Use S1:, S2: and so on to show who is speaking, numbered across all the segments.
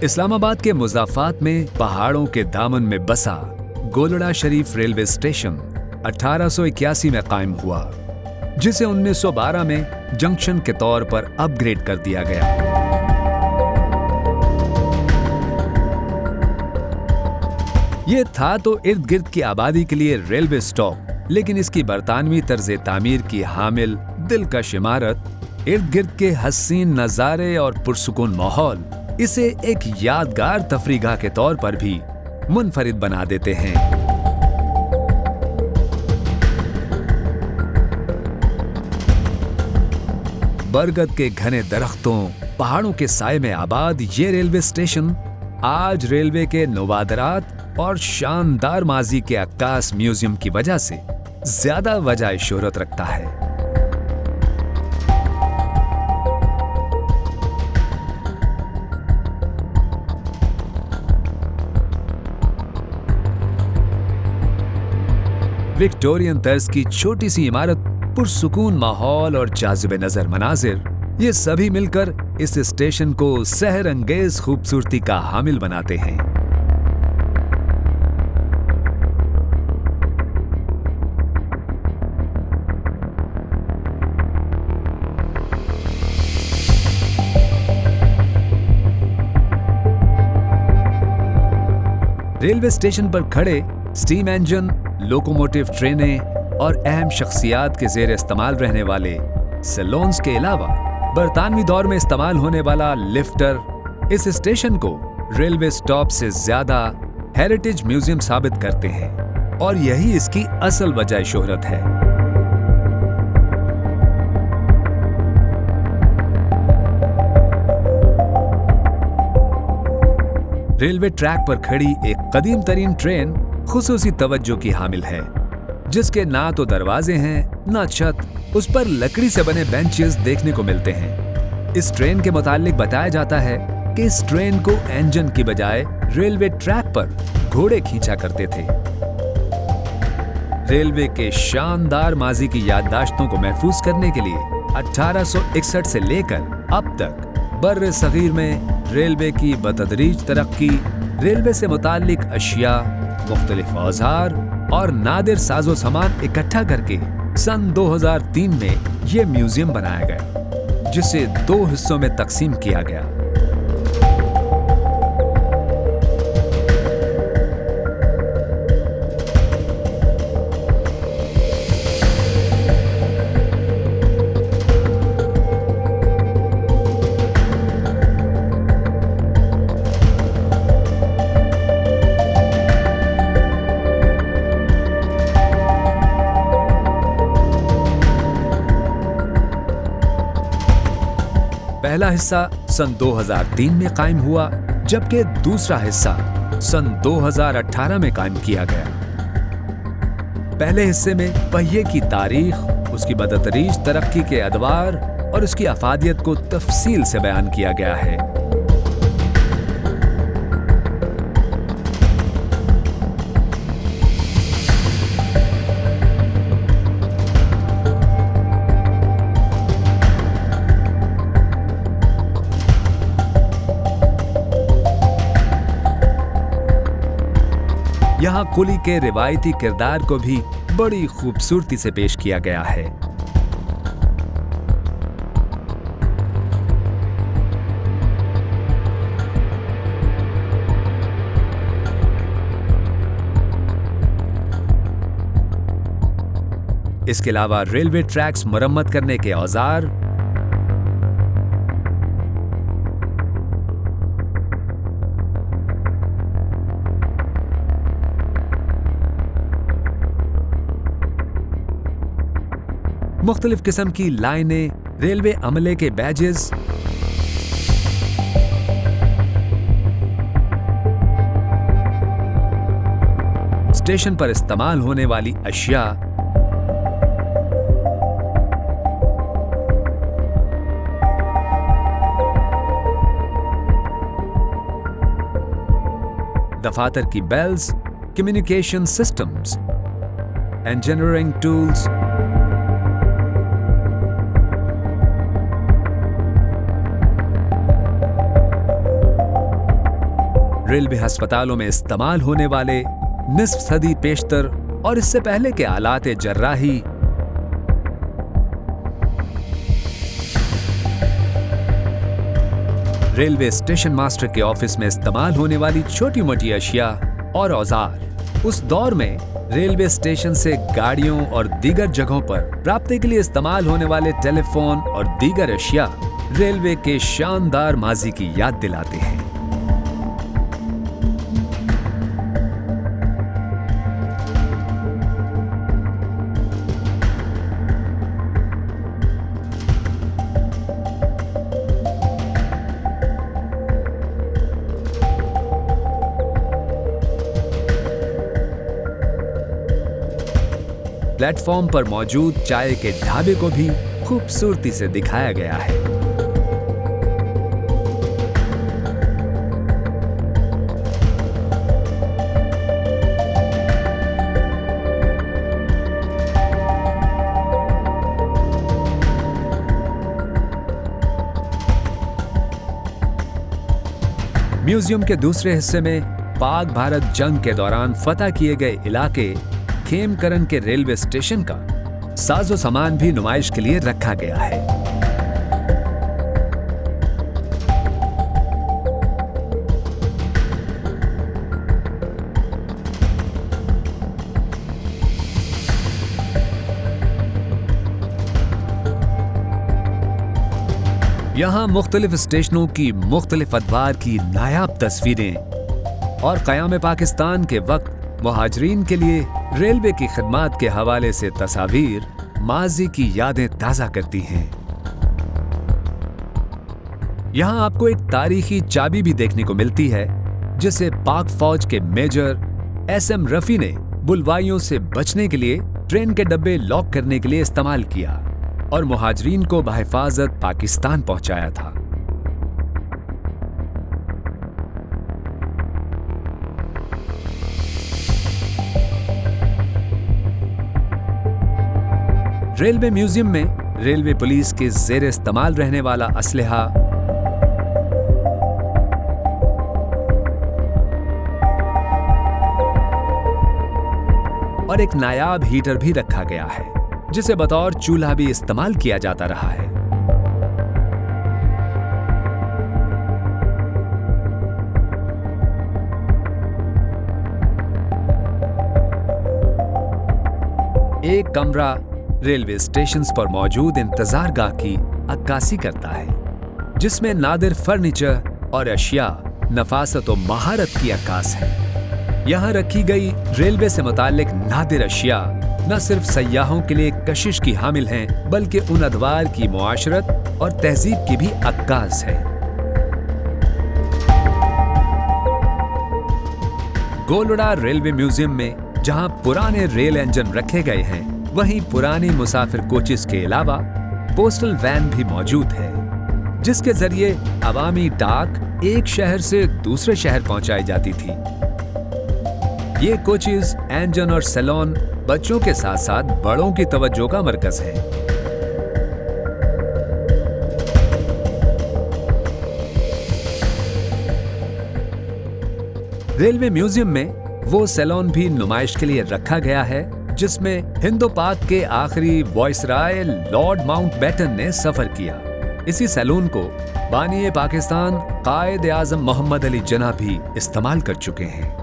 S1: इस्लामाबाद के मुज़ाफ़ात में पहाड़ों के दामन में बसा गोलड़ा शरीफ रेलवे स्टेशन 1881 में कायम हुआ, जिसे 1912 में जंक्शन के तौर पर अपग्रेड कर दिया गया। ये था तो इर्द गिर्द की आबादी के लिए रेलवे स्टॉप, लेकिन इसकी बरतानवी तर्ज तामीर की हामिल दिलकश इमारत, इर्द गिर्द के हसीन नज़ारे और पुरसुकून माहौल इसे एक यादगार तफरीगाह के तौर पर भी मुनफरिद बना देते हैं। बरगद के घने दरख्तों, पहाड़ों के साए में आबाद ये रेलवे स्टेशन आज रेलवे के नवादरात और शानदार माजी के अक्कास म्यूजियम की वजह से ज्यादा वजह शोहरत रखता है। विक्टोरियन तर्ज की छोटी सी इमारत, पुरसुकून माहौल और जाज़िब नजर मनाजिर, ये सभी मिलकर इस स्टेशन को सहर अंगेज खूबसूरती का हामिल बनाते हैं। रेलवे स्टेशन पर खड़े स्टीम इंजन, लोकोमोटिव ट्रेनें और अहम शख्सियात के ज़ेर इस्तेमाल रहने वाले सैलून्स के अलावा बरतानवी दौर में इस्तेमाल होने वाला लिफ्टर इस स्टेशन को रेलवे स्टॉप से ज्यादा हेरिटेज म्यूजियम साबित करते हैं, और यही इसकी असल वजह शोहरत है। रेलवे ट्रैक पर खड़ी एक कदीम तरीन ट्रेन खुसूसी तवज्जो की हामिल है, जिसके ना तो दरवाजे हैं ना छत, उस पर लकड़ी से बने बेंचेस देखने को मिलते हैं। इस ट्रेन के मुताल्लिक बताया जाता है कि इस ट्रेन को इंजन की बजाय रेलवे ट्रैक पर घोड़े खींचा करते थे। रेलवे के शानदार माजी की याददाश्तों को महफूज करने के लिए 1861 से लेकर अब तक बर्र सगीर में रेलवे की बतदरीज तरक्की, रेलवे से मुताल्लिक अशिया, मुख्तलिफ औजार और नादिर साजो सामान इकट्ठा करके सन 2003 में ये म्यूजियम बनाया गया, जिसे 2 हिस्सों में तकसीम किया गया। पहला हिस्सा सन 2003 में कायम हुआ, जबकि दूसरा हिस्सा सन 2018 में कायम किया गया। पहले हिस्से में पहिए की तारीख, उसकी बदतरीज तरक्की के अदवार और उसकी अफादियत को तफसील से बयान किया गया है। यहाँ कुली के रिवायती किरदार को भी बड़ी खूबसूरती से पेश किया गया है। इसके अलावा रेलवे ट्रैक्स मरम्मत करने के औजार, मुख्तलिफ किस्म की लाइनें, रेलवे अमले के बैजेस, स्टेशन पर इस्तेमाल होने वाली अशिया, दफातर की bells, communication systems, engineering tools, railway अस्पतालों में इस्तेमाल होने वाले निस्फ सदी पेशतर और इससे पहले के आलात जर्राही, रेलवे स्टेशन मास्टर के ऑफिस में इस्तेमाल होने वाली छोटी मोटी अशिया और औजार, उस दौर में रेलवे स्टेशन से गाड़ियों और दीगर जगहों पर राब्ते के लिए इस्तेमाल होने वाले टेलीफोन और दीगर अशिया रेलवे के शानदार माजी की याद दिलाते हैं। प्लेटफॉर्म पर मौजूद चाय के ढाबे को भी खूबसूरती से दिखाया गया है। म्यूजियम के दूसरे हिस्से में पाक भारत जंग के दौरान फतह किए गए इलाके खेमकरन के रेलवे स्टेशन का साजो सामान भी नुमाइश के लिए रखा गया है। यहां मुख्तलिफ स्टेशनों की मुख्तलिफ अदवार की नायाब तस्वीरें और क़याम पाकिस्तान के वक्त मुहाजिरीन के लिए रेलवे की खिदमात के हवाले से तस्वीर माजी की यादें ताज़ा करती हैं। यहां आपको एक तारीखी चाबी भी देखने को मिलती है जिसे पाक फौज के मेजर एसएम रफी ने बुलवाइयों से बचने के लिए ट्रेन के डब्बे लॉक करने के लिए इस्तेमाल किया और मुहाजिरीन को बहिफाजत पाकिस्तान पहुंचाया था। रेलवे म्यूजियम में रेलवे पुलिस के ज़ेर इस्तेमाल रहने वाला असलहा, और एक नायाब हीटर भी रखा गया है जिसे बतौर चूल्हा भी इस्तेमाल किया जाता रहा है। एक कमरा रेलवे स्टेशंस पर मौजूद इंतजारगाह की अक्कासी करता है जिसमें नादिर फर्नीचर और अशिया नफासत और महारत की अक्कास है। यहाँ रखी गई रेलवे से मुताल्लिक नादिर अशिया न सिर्फ सयाहों के लिए कशिश की हामिल हैं बल्कि उन अदवार की मुआशरत और तहजीब की भी अक्कास है। गोलड़ा रेलवे म्यूजियम में जहाँ पुराने रेल इंजन रखे गए हैं वहीं पुरानी मुसाफिर कोचेस के अलावा पोस्टल वैन भी मौजूद है जिसके जरिए अवामी डाक एक शहर से दूसरे शहर पहुंचाई जाती थी। ये कोचेस, इंजन और सैलून बच्चों के साथ साथ बड़ों की तवज्जो का मरकज है। रेलवे म्यूजियम में वो सैलून भी नुमाइश के लिए रखा गया है जिसमें हिंदो पाक के आखिरी वायसराय लॉर्ड माउंटबेटन ने सफर किया। इसी सैलून को बानी पाकिस्तान कायद आजम मोहम्मद अली जिन्ना भी इस्तेमाल कर चुके हैं।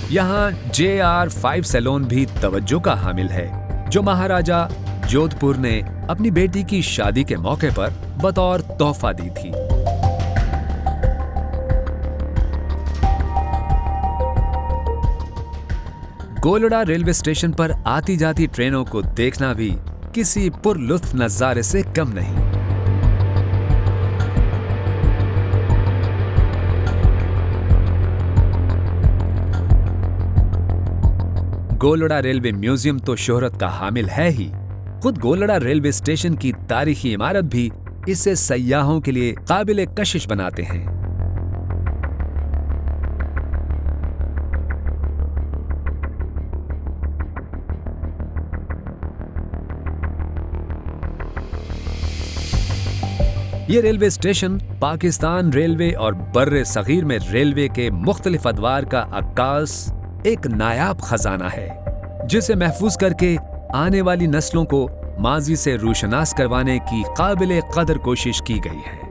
S1: यहाँ JR5 सैलून भी तवज्जो का हामिल है जो महाराजा जोधपुर ने अपनी बेटी की शादी के मौके पर बतौर तोहफा दी थी। गोलड़ा रेलवे स्टेशन पर आती जाती ट्रेनों को देखना भी किसी पुरलुत्फ नजारे से कम नहीं। गोलड़ा रेलवे म्यूजियम तो शोहरत का हामिल है ही, खुद गोलड़ा रेलवे स्टेशन की तारीखी इमारत भी इसे सयाहों के लिए काबिले कशिश बनाते हैं। ये रेलवे स्टेशन पाकिस्तान रेलवे और बर्रे सगीर में रेलवे के मुख्तलिफ अदवार का अक्कास एक नायाब खजाना है, जिसे महफूज करके आने वाली नस्लों को माजी से रूशनास करवाने की काबिले कदर कोशिश की गई है।